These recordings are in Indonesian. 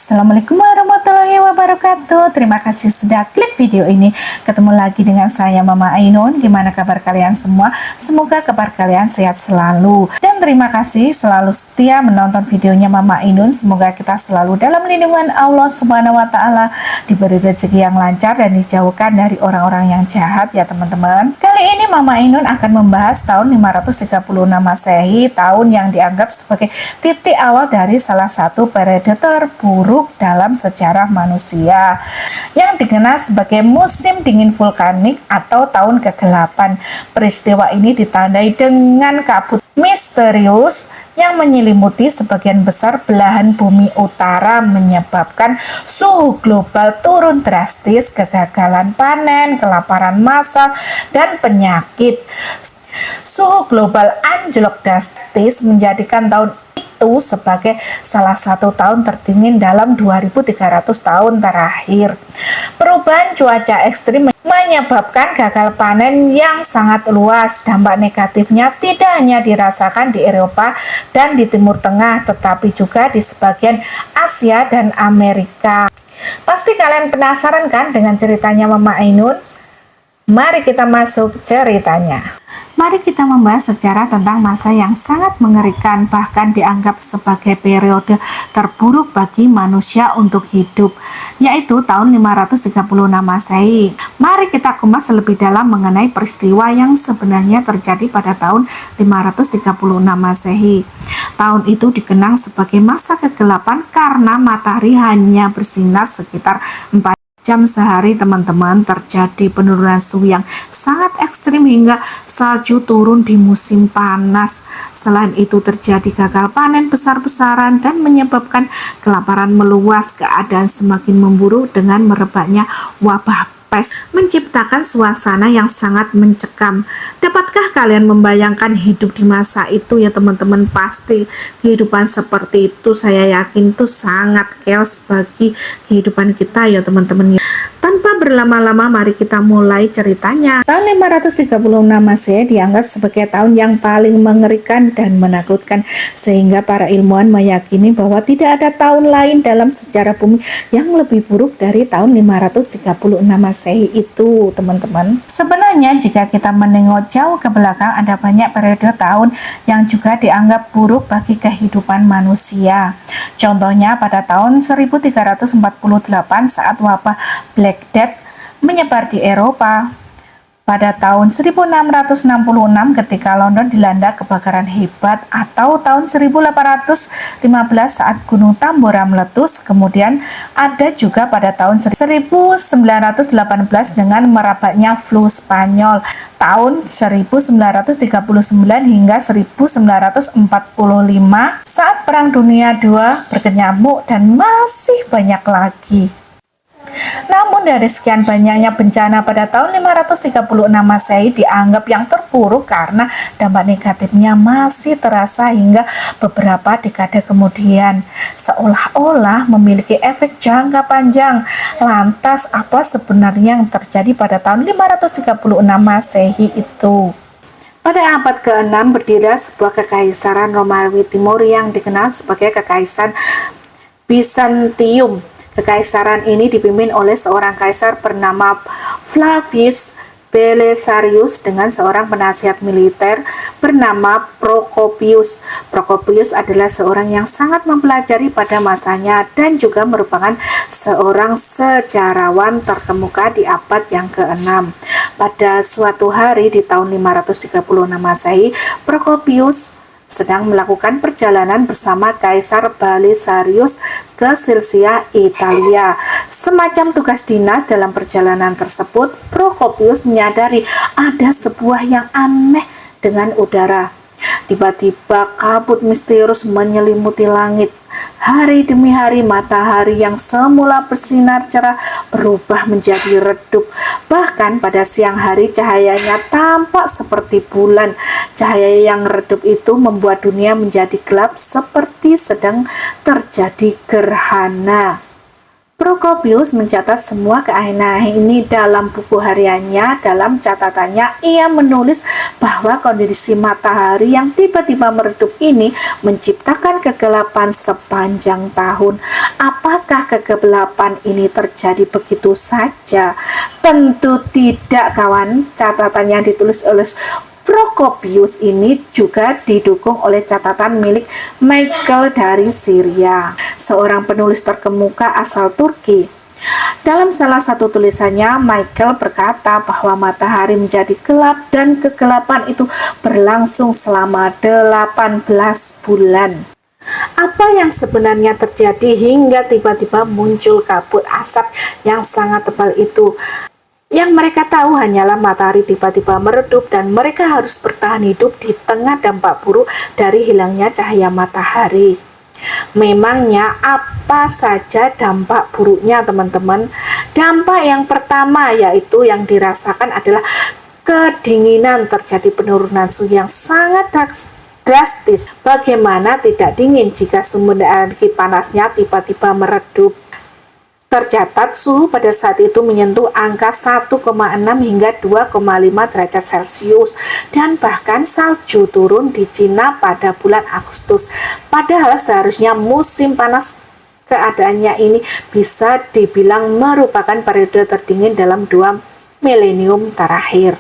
Assalamualaikum warahmatullahi wabarakatuh. Terima kasih sudah klik video ini. Ketemu lagi dengan saya Mama Ainun. Gimana kabar kalian semua? Semoga kabar kalian sehat selalu. Dan terima kasih selalu setia menonton videonya Mama Ainun. Semoga kita selalu dalam lindungan Allah Subhanahu wa taala, diberi rezeki yang lancar dan dijauhkan dari orang-orang yang jahat ya teman-teman. Kali ini Mama Ainun akan membahas tahun 536 Masehi, tahun yang dianggap sebagai titik awal dari salah satu periode terburuk dalam sejarah manusia yang dikenal sebagai musim dingin vulkanik atau tahun kegelapan. Peristiwa ini ditandai dengan kabut misterius yang menyelimuti sebagian besar belahan bumi utara, menyebabkan suhu global turun drastis, kegagalan panen, kelaparan massal, dan penyakit. Suhu global anjlok drastis menjadikan tahun itu sebagai salah satu tahun terdingin dalam 2300 tahun terakhir. Perubahan cuaca ekstrim menyebabkan gagal panen yang sangat luas. Dampak negatifnya tidak hanya dirasakan di Eropa dan di Timur Tengah, tetapi juga di sebagian Asia dan Amerika. Pasti kalian penasaran kan dengan ceritanya Mama Ainun? Mari kita masuk ceritanya. Mari kita membahas sejarah tentang masa yang sangat mengerikan, bahkan dianggap sebagai periode terburuk bagi manusia untuk hidup, yaitu tahun 536 Masehi. Mari kita kupas lebih dalam mengenai peristiwa yang sebenarnya terjadi pada tahun 536 Masehi. Tahun itu dikenang sebagai masa kegelapan karena matahari hanya bersinar sekitar 4 jam sehari teman-teman. Terjadi penurunan suhu yang sangat ekstrim hingga salju turun di musim panas. Selain itu terjadi gagal panen besar-besaran dan menyebabkan kelaparan meluas. Keadaan semakin memburuk dengan merebaknya wabah pes, menciptakan suasana yang sangat mencekam. Dapatkah kalian membayangkan hidup di masa itu ya teman-teman? Pasti kehidupan seperti itu saya yakin itu sangat chaos bagi kehidupan kita ya teman-teman. Tanpa berlama-lama mari kita mulai ceritanya. Tahun 536 Masehi dianggap sebagai tahun yang paling mengerikan dan menakutkan, sehingga para ilmuwan meyakini bahwa tidak ada tahun lain dalam sejarah bumi yang lebih buruk dari tahun 536 Masehi itu teman-teman. Sebenarnya jika kita menengok jauh ke belakang, ada banyak periode tahun yang juga dianggap buruk bagi kehidupan manusia. Contohnya pada tahun 1348 saat wabah Black Death menyebar di Eropa. Pada tahun 1666 ketika London dilanda kebakaran hebat, atau tahun 1815 saat Gunung Tambora meletus. Kemudian ada juga pada tahun 1918 dengan merebaknya flu Spanyol, tahun 1939 hingga 1945 saat Perang Dunia II berkecamuk, dan masih banyak lagi. Namun dari sekian banyaknya bencana pada tahun 536 Masehi dianggap yang terburuk karena dampak negatifnya masih terasa hingga beberapa dekade kemudian, seolah-olah memiliki efek jangka panjang. Lantas apa sebenarnya yang terjadi pada tahun 536 Masehi itu? Pada abad ke-6 berdiri sebuah kekaisaran Romawi Timur yang dikenal sebagai Kekaisaran Bizantium. Kekaisaran ini dipimpin oleh seorang kaisar bernama Flavius Belisarius dengan seorang penasihat militer bernama Procopius. Procopius adalah seorang yang sangat mempelajari pada masanya dan juga merupakan seorang sejarawan terkemuka di abad yang ke-6. Pada suatu hari di tahun 536 Masehi, Procopius sedang melakukan perjalanan bersama Kaisar Belisarius ke Silisia, Italia. Semacam tugas dinas dalam perjalanan tersebut, Procopius menyadari ada sebuah yang aneh dengan udara. Tiba-tiba kabut misterius menyelimuti langit. Hari demi hari matahari yang semula bersinar cerah berubah menjadi redup. Bahkan pada siang hari cahayanya tampak seperti bulan. Cahaya yang redup itu membuat dunia menjadi gelap seperti sedang terjadi gerhana. Prokopius mencatat semua keanehan ini dalam buku hariannya. Dalam catatannya, ia menulis bahwa kondisi matahari yang tiba-tiba meredup ini menciptakan kegelapan sepanjang tahun. Apakah kegelapan ini terjadi begitu saja? Tentu tidak, kawan. Catatan yang ditulis oleh Prokopius ini juga didukung oleh catatan milik Michael dari Syria, seorang penulis terkemuka asal Turki. Dalam salah satu tulisannya, Michael berkata bahwa matahari menjadi gelap dan kegelapan itu berlangsung selama 18 bulan. Apa yang sebenarnya terjadi hingga tiba-tiba muncul kabut asap yang sangat tebal itu? Yang mereka tahu hanyalah matahari tiba-tiba meredup dan mereka harus bertahan hidup di tengah dampak buruk dari hilangnya cahaya matahari. Memangnya apa saja dampak buruknya, teman-teman? Dampak yang pertama yaitu yang dirasakan adalah kedinginan. Terjadi penurunan suhu yang sangat drastis. Bagaimana tidak dingin jika sumber energi panasnya tiba-tiba meredup? Tercatat suhu pada saat itu menyentuh angka 1,6 hingga 2,5 derajat Celcius dan bahkan salju turun di Cina pada bulan Agustus. Padahal seharusnya musim panas, keadaannya ini bisa dibilang merupakan periode terdingin dalam 2 milenium terakhir.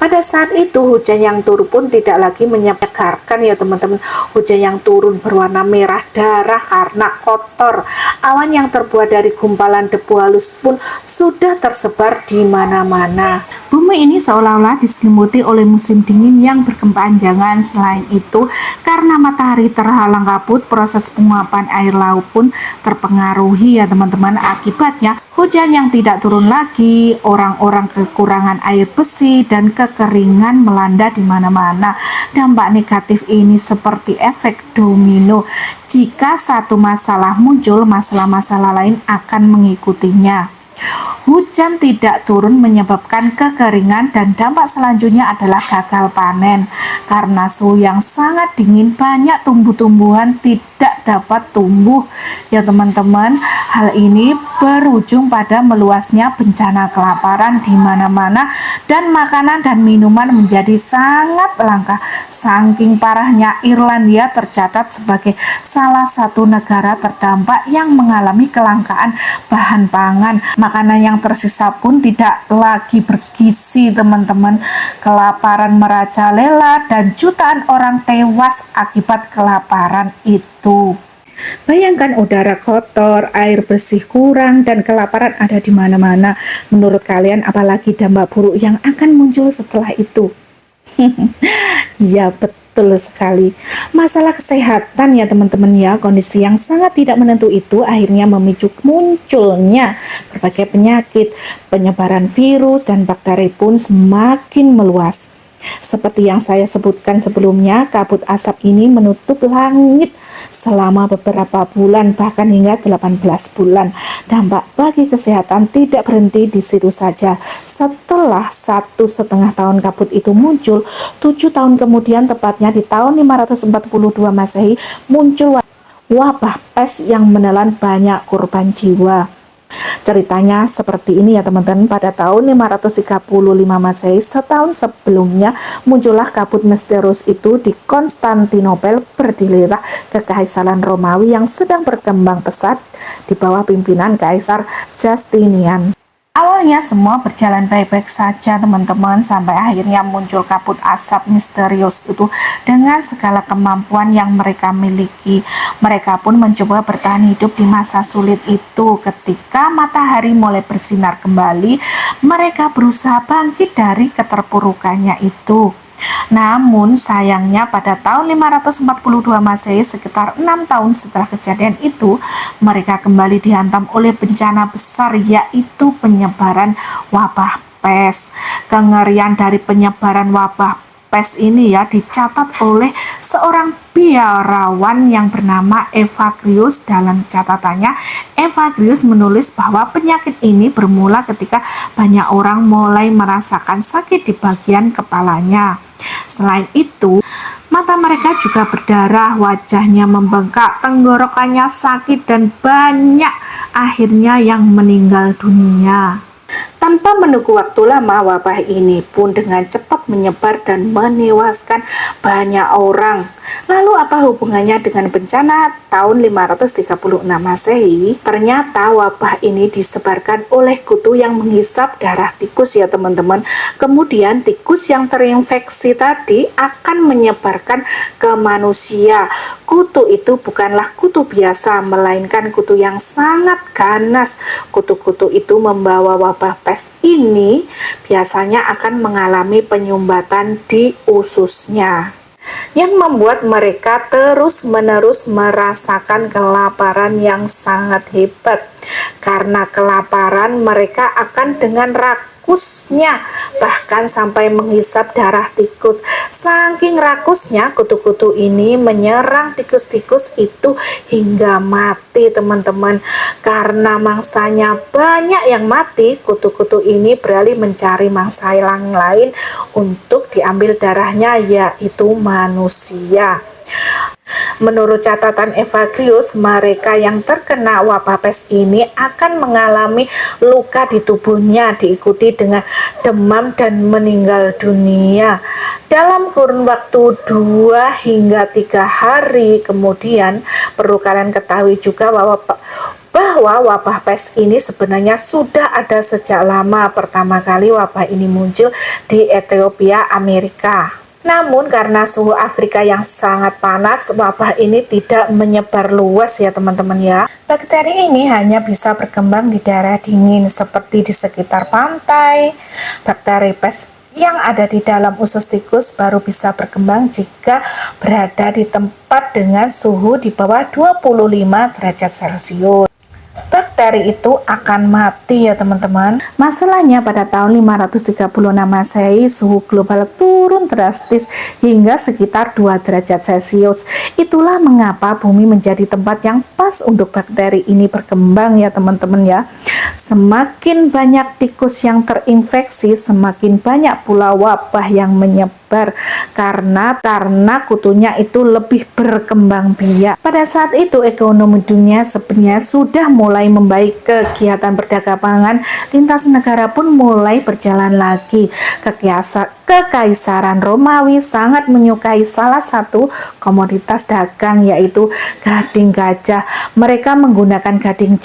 Pada saat itu hujan yang turun pun tidak lagi menyegarkan ya teman-teman. Hujan yang turun berwarna merah darah karena kotor. Awan yang terbuat dari gumpalan debu halus pun sudah tersebar di mana-mana. Bumi ini seolah-olah diselimuti oleh musim dingin yang berkepanjangan. Selain itu, karena matahari terhalang kabut, proses penguapan air laut pun terpengaruhi ya teman-teman. Akibatnya hujan yang tidak turun lagi, orang-orang kekurangan air besi dan kekeringan melanda di mana-mana. Dampak negatif ini seperti efek domino. Jika satu masalah muncul, masalah-masalah lain akan mengikutinya. Hujan tidak turun menyebabkan kekeringan dan dampak selanjutnya adalah gagal panen. Karena suhu yang sangat dingin, banyak tumbuh-tumbuhan tidak dapat tumbuh ya teman-teman. Hal ini berujung pada meluasnya bencana kelaparan di mana-mana dan makanan dan minuman menjadi sangat langka. Saking parahnya, Irlandia tercatat sebagai salah satu negara terdampak yang mengalami kelangkaan bahan pangan. Makanan yang tersisa pun tidak lagi bergizi teman-teman. Kelaparan merajalela dan jutaan orang tewas akibat kelaparan itu. Bayangkan udara kotor, air bersih kurang, dan kelaparan ada di mana-mana. Menurut kalian apalagi dampak buruk yang akan muncul setelah itu? Ya betul sekali. Masalah kesehatan ya teman-teman ya, kondisi yang sangat tidak menentu itu akhirnya memicu munculnya berbagai penyakit. Penyebaran virus dan bakteri pun semakin meluas. Seperti yang saya sebutkan sebelumnya, kabut asap ini menutup langit selama beberapa bulan, bahkan hingga 18 bulan. Dampak bagi kesehatan tidak berhenti di situ saja. Setelah 1,5 tahun kabut itu muncul, 7 tahun kemudian, tepatnya di tahun 542 Masehi, muncul wabah pes yang menelan banyak korban jiwa. Ceritanya seperti ini ya teman-teman. Pada tahun 535 Masehi, setahun sebelumnya, muncullah kabut misterius itu di Konstantinopel, berdirilah kekaisaran Romawi yang sedang berkembang pesat di bawah pimpinan Kaisar Justinian. Awalnya semua berjalan baik-baik saja teman-teman, sampai akhirnya muncul kabut asap misterius itu dengan segala kemampuan yang mereka miliki. Mereka pun mencoba bertahan hidup di masa sulit itu. Ketika matahari mulai bersinar kembali, mereka berusaha bangkit dari keterpurukannya itu. Namun sayangnya pada tahun 542 Masehi, sekitar 6 tahun setelah kejadian itu, mereka kembali dihantam oleh bencana besar, yaitu penyebaran wabah pes. Kengerian dari penyebaran wabah pes ini ya dicatat oleh seorang biarawan yang bernama Evagrius. Dalam catatannya, Evagrius menulis bahwa penyakit ini bermula ketika banyak orang mulai merasakan sakit di bagian kepalanya. Selain itu, mata mereka juga berdarah, wajahnya membengkak, tenggorokannya sakit, dan banyak akhirnya yang meninggal dunia. Tanpa menunggu waktu lama, wabah ini pun dengan cepat menyebar dan menewaskan banyak orang. Lalu apa hubungannya dengan bencana tahun 536 Masehi? Ternyata wabah ini disebarkan oleh kutu yang menghisap darah tikus ya teman-teman. Kemudian tikus yang terinfeksi tadi akan menyebarkan ke manusia. Kutu itu bukanlah kutu biasa, melainkan kutu yang sangat ganas. Kutu-kutu itu membawa wabah pes ini biasanya akan mengalami penyumbatan di ususnya, yang membuat mereka terus-menerus merasakan kelaparan yang sangat hebat. Karena kelaparan, mereka akan dengan rakusnya bahkan sampai menghisap darah tikus. Saking rakusnya, kutu-kutu ini menyerang tikus-tikus itu hingga mati teman-teman. Karena mangsanya banyak yang mati, kutu-kutu ini beralih mencari mangsa yang lain untuk diambil darahnya, yaitu manusia. Menurut catatan Evagrius, mereka yang terkena wabah pes ini akan mengalami luka di tubuhnya, diikuti dengan demam dan meninggal dunia dalam kurun waktu 2 hingga 3 hari kemudian. Perlu kalian ketahui juga bahwa wabah pes ini sebenarnya sudah ada sejak lama. Pertama kali wabah ini muncul di Ethiopia, Amerika. Namun karena suhu Afrika yang sangat panas, wabah ini tidak menyebar luas ya teman-teman ya. Bakteri ini hanya bisa berkembang di daerah dingin seperti di sekitar pantai. Bakteri pes yang ada di dalam usus tikus baru bisa berkembang jika berada di tempat dengan suhu di bawah 25 derajat Celcius. Bakteri itu akan mati ya teman-teman. Masalahnya pada tahun 536 Masehi suhu global turun drastis hingga sekitar 2 derajat Celcius. Itulah mengapa bumi menjadi tempat yang pas untuk bakteri ini berkembang ya teman-teman ya. Semakin banyak tikus yang terinfeksi, semakin banyak pula wabah yang menyebar karena kutunya itu lebih berkembang biak. Pada saat itu ekonomi dunia sebenarnya sudah mulai membaik, kegiatan perdagangan lintas negara pun mulai berjalan lagi. Kekaisaran Romawi sangat menyukai salah satu komoditas dagang, yaitu gading gajah. Mereka menggunakan gading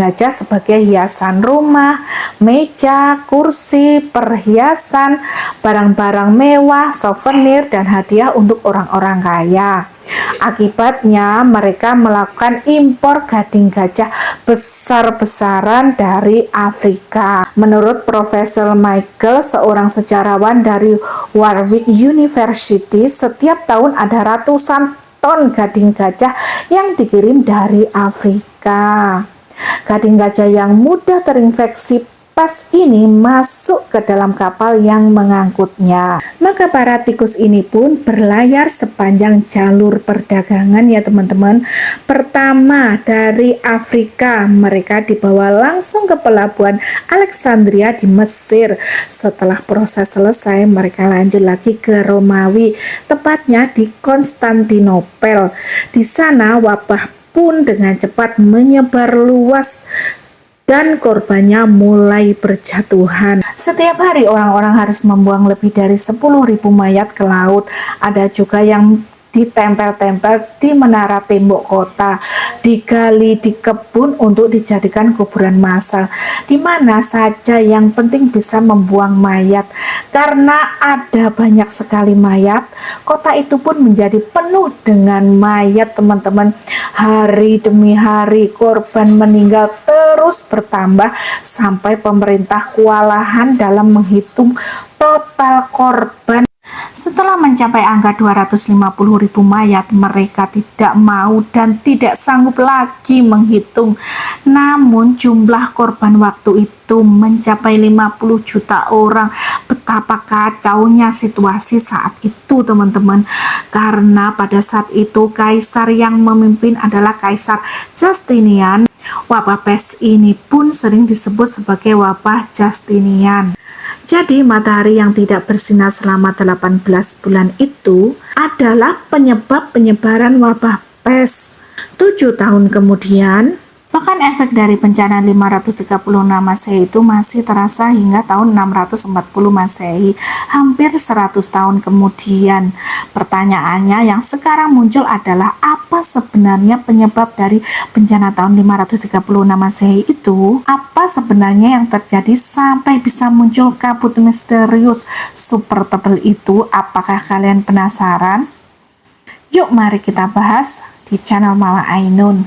gajah sebagai hiasan rumah, meja, kursi, perhiasan, barang-barang mewah, souvenir, dan hadiah untuk orang-orang kaya. Akibatnya mereka melakukan impor gading gajah besar-besaran dari Afrika. Menurut Profesor Michael, seorang sejarawan dari Warwick University, setiap tahun ada ratusan ton gading gajah yang dikirim dari Afrika. Gading gajah yang mudah terinfeksi pes ini masuk ke dalam kapal yang mengangkutnya. Maka para tikus ini pun berlayar sepanjang jalur perdagangan ya teman-teman. Pertama dari Afrika, mereka dibawa langsung ke pelabuhan Alexandria di Mesir. Setelah proses selesai, mereka lanjut lagi ke Romawi, tepatnya di Konstantinopel. Di sana wabah pun dengan cepat menyebar luas dan korbannya mulai berjatuhan. Setiap hari orang-orang harus membuang lebih dari 10.000 mayat ke laut. Ada juga yang ditempel-tempel di menara tembok kota, digali di kebun untuk dijadikan kuburan massal, di mana saja yang penting bisa membuang mayat. Karena ada banyak sekali mayat, kota itu pun menjadi penuh dengan mayat teman-teman. Hari demi hari korban meninggal terus bertambah sampai pemerintah kewalahan dalam menghitung total korban. Setelah mencapai angka 250.000 mayat, mereka tidak mau dan tidak sanggup lagi menghitung. Namun jumlah korban waktu itu mencapai 50 juta orang. Betapa kacaunya situasi saat itu teman-teman. Karena pada saat itu kaisar yang memimpin adalah Kaisar Justinian. Wabah pes ini pun sering disebut sebagai wabah Justinian. Jadi matahari yang tidak bersinar selama 18 bulan itu adalah penyebab penyebaran wabah pes. 7 tahun kemudian, Bahkan efek dari bencana 536 Masehi itu masih terasa hingga tahun 640 Masehi, hampir 100 tahun kemudian. Pertanyaannya yang sekarang muncul adalah apa sebenarnya penyebab dari bencana tahun 536 Masehi itu? Apa sebenarnya yang terjadi sampai bisa muncul kabut misterius super tebal itu? Apakah kalian penasaran? Yuk mari kita bahas di channel Mama Ainun.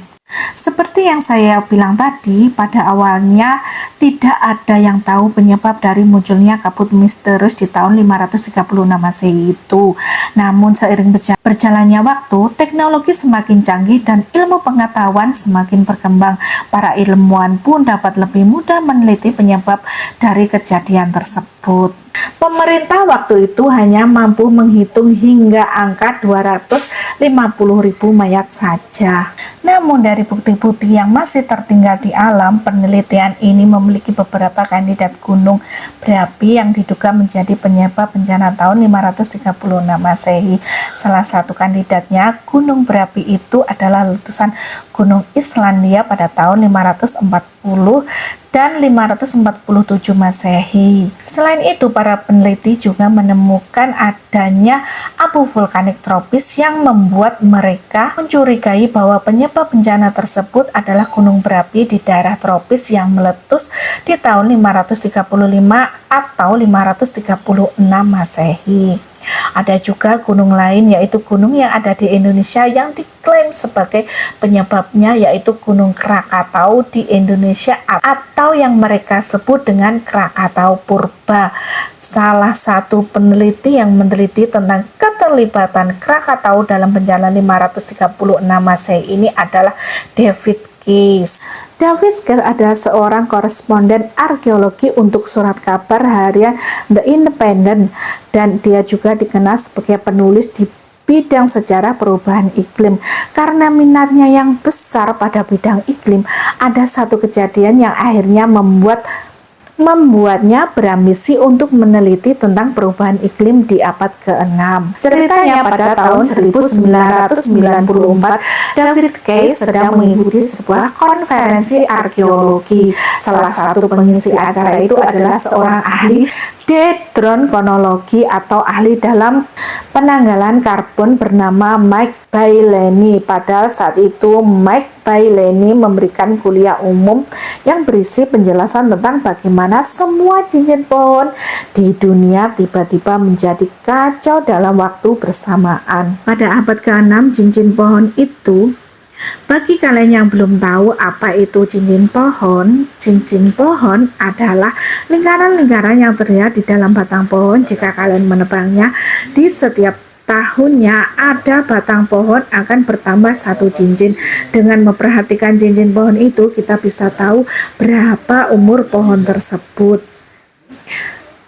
Seperti yang saya bilang tadi, pada awalnya tidak ada yang tahu penyebab dari munculnya kabut misterius di tahun 536 Masehi itu. Namun seiring berjalannya waktu, teknologi semakin canggih dan ilmu pengetahuan semakin berkembang. Para ilmuwan pun dapat lebih mudah meneliti penyebab dari kejadian tersebut. Pemerintah waktu itu hanya mampu menghitung hingga angka 250.000 mayat saja. Namun dari bukti-bukti yang masih tertinggal di alam, penelitian ini memiliki beberapa kandidat gunung berapi yang diduga menjadi penyebab bencana tahun 536 Masehi. Salah satu kandidatnya gunung berapi itu adalah letusan Gunung Islandia pada tahun 540 dan 547 Masehi. Selain itu, para peneliti juga menemukan adanya abu vulkanik tropis yang membuat mereka mencurigai bahwa penyebab bencana tersebut adalah gunung berapi di daerah tropis yang meletus di tahun 535 atau 536 Masehi. Ada juga gunung lain, yaitu gunung yang ada di Indonesia yang diklaim sebagai penyebabnya, yaitu Gunung Krakatau di Indonesia atau yang mereka sebut dengan Krakatau Purba. Salah satu peneliti yang meneliti tentang keterlibatan Krakatau dalam bencana 536 Masehi ini adalah David Case. David Case adalah seorang koresponden arkeologi untuk surat kabar harian The Independent, dan dia juga dikenal sebagai penulis di bidang sejarah perubahan iklim. Karena minatnya yang besar pada bidang iklim, ada satu kejadian yang akhirnya membuatnya berambisi untuk meneliti tentang perubahan iklim di abad ke-6. Ceritanya pada tahun 1994, David Case sedang mengikuti sebuah konferensi arkeologi. Salah satu pengisi acara itu adalah seorang ahli dendrochronologi atau ahli dalam penanggalan karbon bernama Mike Baileni. Padahal saat itu Mike Baileni memberikan kuliah umum yang berisi penjelasan tentang bagaimana semua cincin pohon di dunia tiba-tiba menjadi kacau dalam waktu bersamaan. Pada abad ke-6, cincin pohon itu, bagi kalian yang belum tahu apa itu cincin pohon adalah lingkaran-lingkaran yang terlihat di dalam batang pohon. Jika kalian menebangnya, di setiap tahunnya ada batang pohon akan bertambah satu cincin. Dengan memperhatikan cincin pohon itu, kita bisa tahu berapa umur pohon tersebut.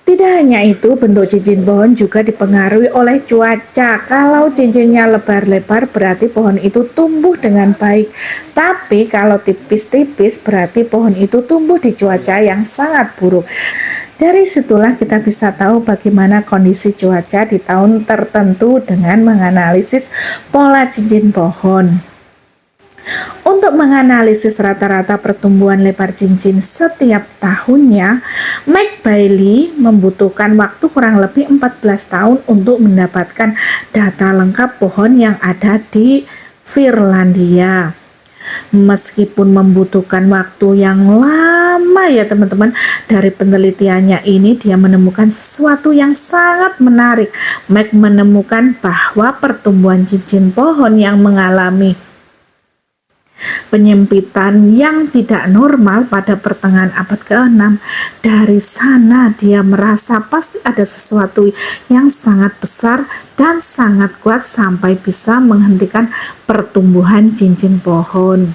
Tidak hanya itu, bentuk cincin pohon juga dipengaruhi oleh cuaca. Kalau cincinnya lebar-lebar berarti pohon itu tumbuh dengan baik. Tapi kalau tipis-tipis berarti pohon itu tumbuh di cuaca yang sangat buruk. Dari situlah kita bisa tahu bagaimana kondisi cuaca di tahun tertentu dengan menganalisis pola cincin pohon. Untuk menganalisis rata-rata pertumbuhan lebar cincin setiap tahunnya, Mike Bailey membutuhkan waktu kurang lebih 14 tahun untuk mendapatkan data lengkap pohon yang ada di Finlandia. Meskipun membutuhkan waktu yang lama ya teman-teman, dari penelitiannya ini dia menemukan sesuatu yang sangat menarik. Mike menemukan bahwa pertumbuhan cincin pohon yang mengalami penyempitan yang tidak normal pada pertengahan abad ke-6. Dari sana dia merasa pasti ada sesuatu yang sangat besar dan sangat kuat sampai bisa menghentikan pertumbuhan cincin pohon.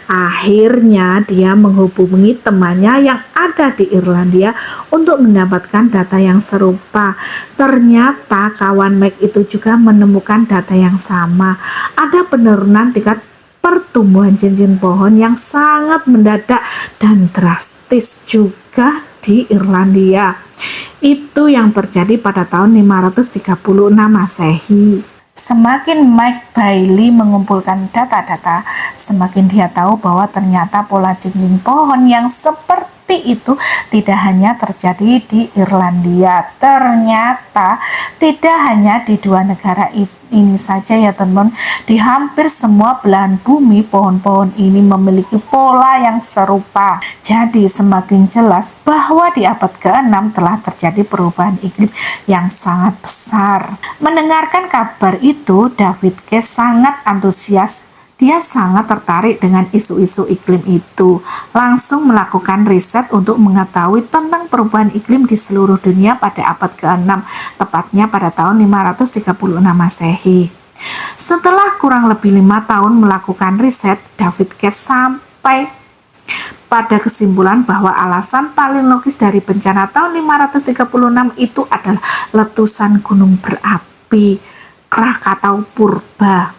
Akhirnya dia menghubungi temannya yang ada di Irlandia untuk mendapatkan data yang serupa. Ternyata kawan Mike itu juga menemukan data yang sama. Ada penurunan tingkat pertumbuhan cincin pohon yang sangat mendadak dan drastis juga di Irlandia. Itu yang terjadi pada tahun 536 Masehi. Semakin Mike Bailey mengumpulkan data-data, semakin dia tahu bahwa ternyata pola cincin pohon yang seperti itu tidak hanya terjadi di Irlandia. Ternyata tidak hanya di dua negara ini saja ya teman-teman. Di hampir semua belahan bumi pohon-pohon ini memiliki pola yang serupa. Jadi semakin jelas bahwa di abad ke-6 telah terjadi perubahan iklim yang sangat besar. Mendengarkan kabar itu, David Case sangat antusias. Dia sangat tertarik dengan isu-isu iklim itu, langsung melakukan riset untuk mengetahui tentang perubahan iklim di seluruh dunia pada abad ke-6, tepatnya pada tahun 536 Masehi. Setelah kurang lebih 5 tahun melakukan riset, David Case sampai pada kesimpulan bahwa alasan paling logis dari bencana tahun 536 itu adalah letusan gunung berapi Krakatau purba.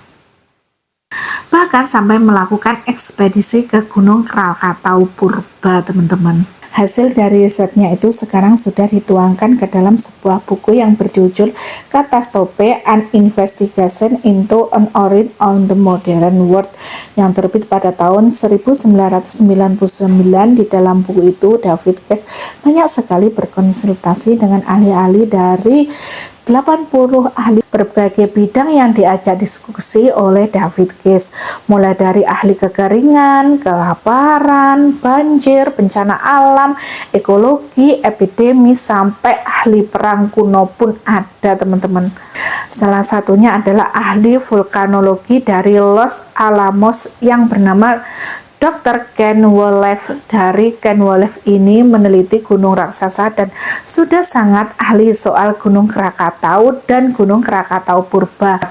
Bahkan sampai melakukan ekspedisi ke Gunung Krakatau purba, teman-teman. Hasil dari risetnya itu sekarang sudah dituangkan ke dalam sebuah buku yang berjudul Catastrophe: An Investigation into an Origin on the Modern World yang terbit pada tahun 1999. Di dalam buku itu, David Case banyak sekali berkonsultasi dengan ahli-ahli dari 80 ahli berbagai bidang yang diajak diskusi oleh David Case, mulai dari ahli kekeringan, kelaparan, banjir, bencana alam, ekologi, epidemi, sampai ahli perang kuno pun ada, teman-teman. Salah satunya adalah ahli vulkanologi dari Los Alamos yang bernama Dr. Ken Wolef. Dari Ken Wolef ini meneliti gunung raksasa dan sudah sangat ahli soal Gunung Krakatau dan Gunung Krakatau purba.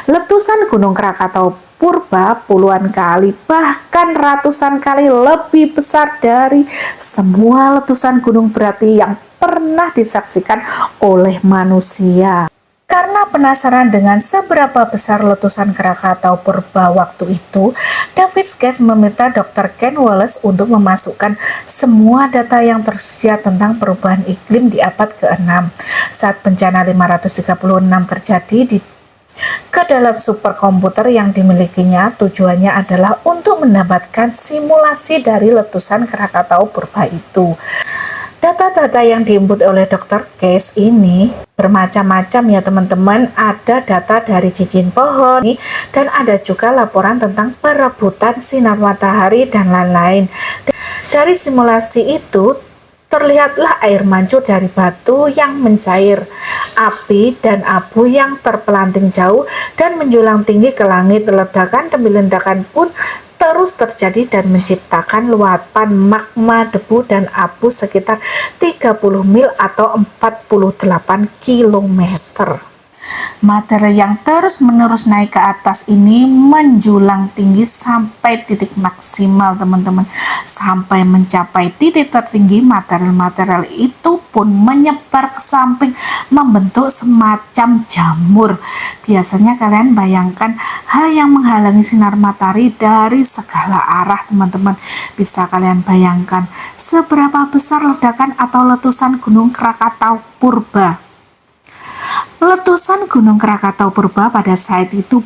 Letusan Gunung Krakatau purba puluhan kali, bahkan ratusan kali lebih besar dari semua letusan gunung berapi yang pernah disaksikan oleh manusia. Karena penasaran dengan seberapa besar letusan Krakatau purba waktu itu, David Case meminta Dr. Ken Wallace untuk memasukkan semua data yang tersedia tentang perubahan iklim di abad ke-6 saat bencana 536 terjadi ke dalam superkomputer yang dimilikinya. Tujuannya adalah untuk mendapatkan simulasi dari letusan Krakatau purba itu. Data-data yang diinput oleh Dr. Case ini bermacam-macam ya teman-teman. Ada data dari cincin pohon dan ada juga laporan tentang perebutan sinar matahari dan lain-lain. Dari simulasi itu terlihatlah air mancur dari batu yang mencair, api dan abu yang terpelanting jauh dan menjulang tinggi ke langit. Ledakan demi ledakan pun terus terjadi dan menciptakan luapan magma, debu, dan abu sekitar 30 mil atau 48 kilometer. Material yang terus-menerus naik ke atas ini menjulang tinggi sampai titik maksimal, teman-teman. Sampai mencapai titik tertinggi, material-material itu pun menyebar ke samping membentuk semacam jamur. Biasanya kalian bayangkan hal yang menghalangi sinar matahari dari segala arah, teman-teman. Bisa kalian bayangkan seberapa besar ledakan atau letusan Gunung Krakatau purba. Letusan Gunung Krakatau purba pada saat itu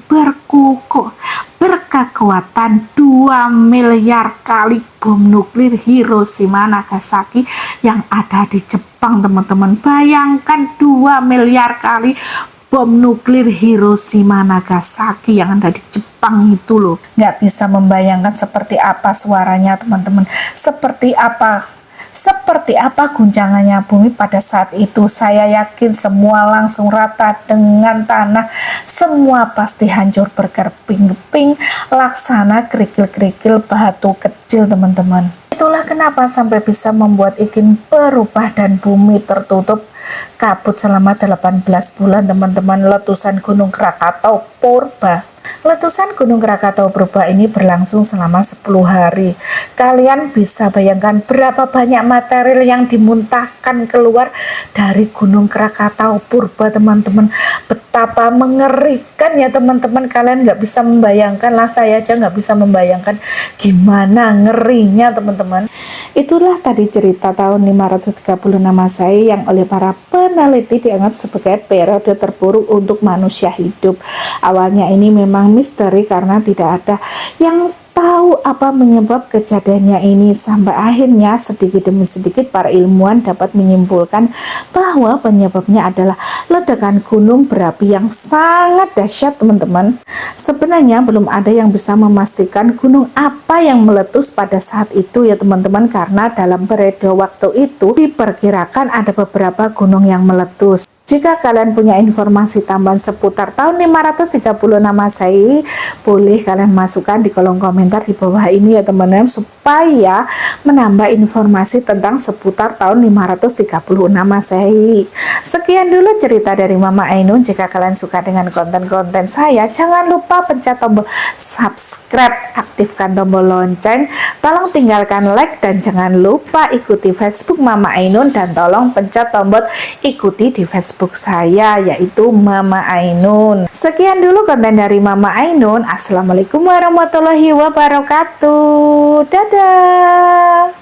berkekuatan 2 miliar kali bom nuklir Hiroshima Nagasaki yang ada di Jepang, teman-teman. Bayangkan 2 miliar kali bom nuklir Hiroshima Nagasaki yang ada di Jepang itu loh. Nggak bisa membayangkan seperti apa suaranya, teman-teman. Seperti apa guncangannya bumi pada saat itu. Saya yakin semua langsung rata dengan tanah. Semua pasti hancur berkeping-keping, laksana kerikil-kerikil batu kecil, teman-teman. Itulah kenapa sampai bisa membuat iklim berubah dan bumi tertutup kabut selama 18 bulan, teman-teman. Letusan Gunung Krakatau purba. Letusan Gunung Krakatau Purba ini berlangsung selama 10 hari. Kalian bisa bayangkan berapa banyak material yang dimuntahkan keluar dari Gunung Krakatau Purba, teman-teman. Betapa mengerikan ya teman-teman, kalian nggak bisa membayangkan lah, saya aja nggak bisa membayangkan gimana ngerinya teman-teman. Itulah tadi cerita tahun 536 Masehi yang oleh para peneliti dianggap sebagai periode terburuk untuk manusia hidup. Awalnya ini memang misteri karena tidak ada yang tahu apa menyebab kejadiannya ini, sampai akhirnya sedikit demi sedikit para ilmuwan dapat menyimpulkan bahwa penyebabnya adalah ledakan gunung berapi yang sangat dahsyat teman-teman. Sebenarnya belum ada yang bisa memastikan gunung apa yang meletus pada saat itu ya teman-teman, karena dalam periode waktu itu diperkirakan ada beberapa gunung yang meletus. Jika kalian punya informasi tambahan seputar tahun 536 Masehi, boleh kalian masukkan di kolom komentar di bawah ini ya teman-teman, supaya menambah informasi tentang seputar tahun 536 Masehi. Sekian dulu cerita dari Mama Ainun. Jika kalian suka dengan konten-konten saya, jangan lupa pencet tombol subscribe, aktifkan tombol lonceng, tolong tinggalkan like, dan jangan lupa ikuti Facebook Mama Ainun, dan tolong pencet tombol ikuti di Facebook saya, yaitu Mama Ainun. Sekian dulu konten dari Mama Ainun. Assalamualaikum warahmatullahi wabarakatuh. Dadah.